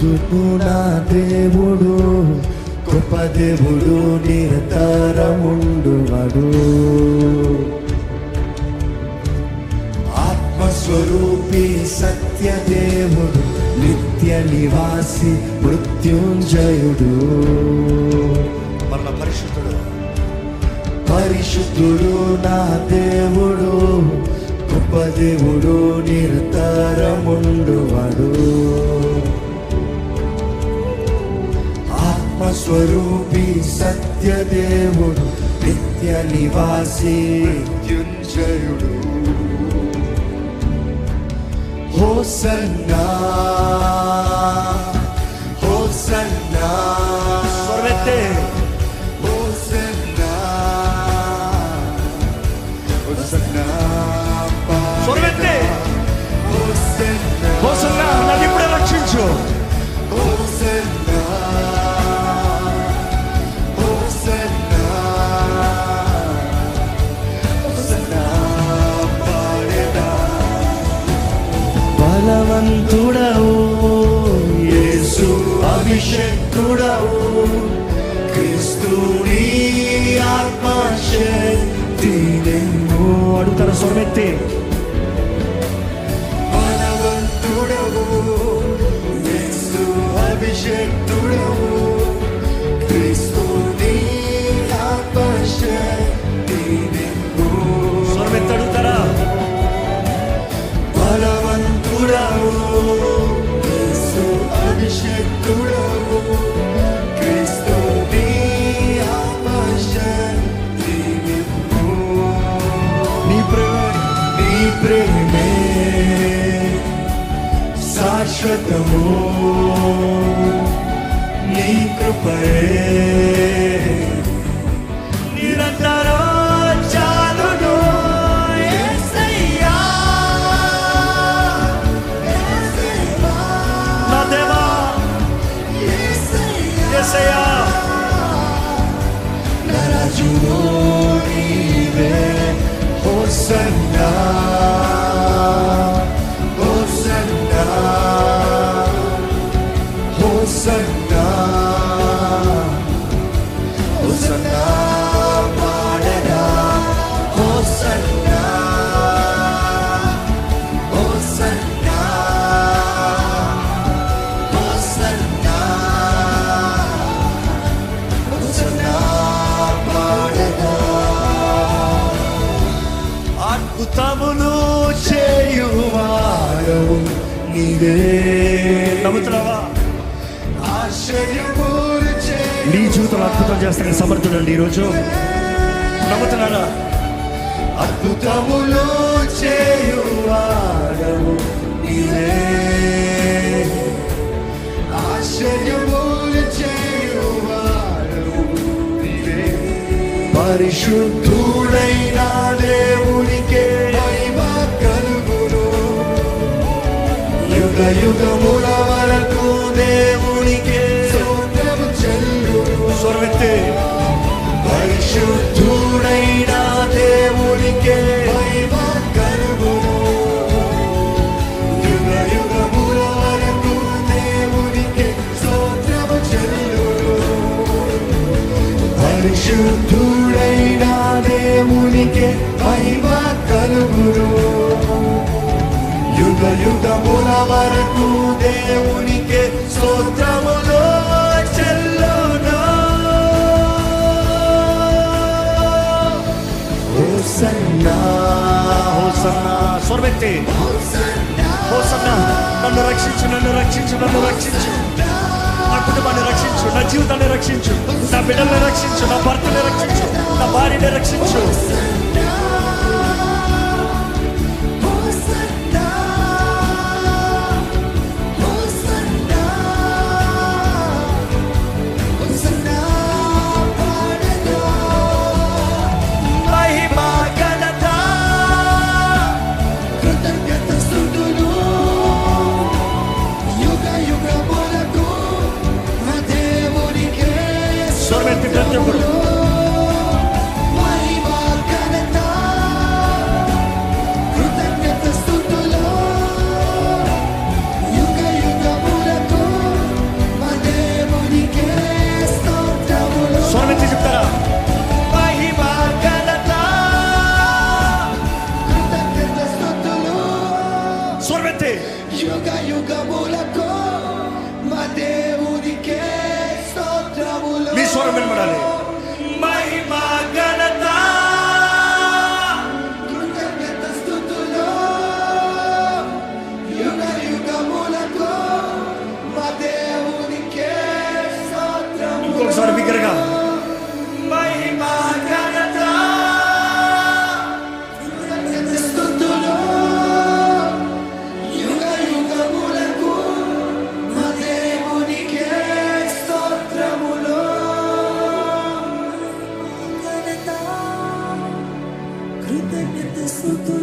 పరిశుద్ధుడు నా దేవుడు, గొప్ప దేవుడు, నిరంతరముండువాడు. ఆత్మస్వరూపి సత్యదేవుడు, నిత్య నివాసి మృత్యుంజయుడు. మరణ పరిశుద్ధుడు, పరిశుద్ధుడు నా దేవుడు, గొప్ప దేవుడు, నిరంతరముండువాడు. ఆత్మస్వరూపి సత్యదేవుడు, నిత్య నివాసి మృత్యుంజయుడు. హోసన్నా హోసన్నా స్వరమెత్తే, హోసన్నా హోసన్నా స్వరమెత్తే, హోసన్నా హోసన్నా నన్ను ఇప్పుడే రక్షించు. హోసన్నా హోసన్నా హోసన్నా పాడేదా. బలవంతుడవు యేసు, అభిషేకుడవు క్రీస్తుని ఆత్మశక్తి నిన్ను. అడుగుతార స్వరమెత్తి. బలవంతుడవు యేసు, అభిషేకుడవు క్రీస్తుని ఆత్మశక్తి నిన్ను. స్వరమెత్తి అడుగుతారా. బలవంతుడవు యేసు, అభిషేకుడవు క్రీస్తుని ఆత్మశక్తి నిన్ను. నీ ప్రేమే శాశ్వతము, నీ కృపయే నిరంతరం చాలును. యేసయ్యా నా దేవా, యేసయ్యా నా రాజువు నీవే. హోసన్నా హోసన్నా హోసన్నా హోసన్నా పాడెదా. హోసన్నా హోసన్నా హోసన్నా హోసన్నా పాడెదా. అద్భుతములు చేయువాడవు నీవే. నమ్ముతున్నావా? ఆశ్చర్యములు చేయు. నీ జీవితంలో అద్భుతం చేస్తానికి సమర్థుడండి ఈరోజు. నమ్ముతున్నారా? అద్భుతములు చేయువాడవు నీవే, ఆశ్చర్యములు చేయువాడవు నీవే. పరిశుద్ధుడైన దేవునికే మహిమ కలుగును, యుగ యుగముల వరకు దేవునికే స్తోత్రము చెల్లును. స్వరమెత్తి. పరిశుద్ధుడైన దేవునికే మహిమ కలుగును, యుగ యుగముల వరకు దేవునికే స్తోత్రము చెల్లును. పరిశుద్ధుడైన దేవునికే మహిమ కలుగును, యుగ యుగముల వరకు దేవునికే స్తోత్రములు చెల్లును. హోసన్నా హోసన్నా స్వరమెత్తి. హోసన్నా నన్ను రక్షించు, నన్ను రక్షించు, నన్ను రక్షించు. నా కుటుంబాన్ని రక్షించు, నా జీవితాన్ని రక్షించు, నా బిడ్డల్ని రక్షించు, నా భర్తని రక్షించు, నా భార్యని రక్షించు. స్వరమెత్తి గంటెప్పుడు. మహిమ ఘనత యుగ యుగములకు మా దేవునికే స్తోత్రములు. మీ స్వరం వినబడాలి. మహిమ ఘనత కృతజ్ఞత స్తుతులు యుగ యుగములకు మా దేవునికే స్తోత్రములు. ఇంకొకసారి బిగ్గరగా మహిమ ఘనత కృతజ్ఞత స్తుతులు యుగ యుగములకు మా దేవునికే స్తోత్రములు. కృతజ్ఞత స్తుతులు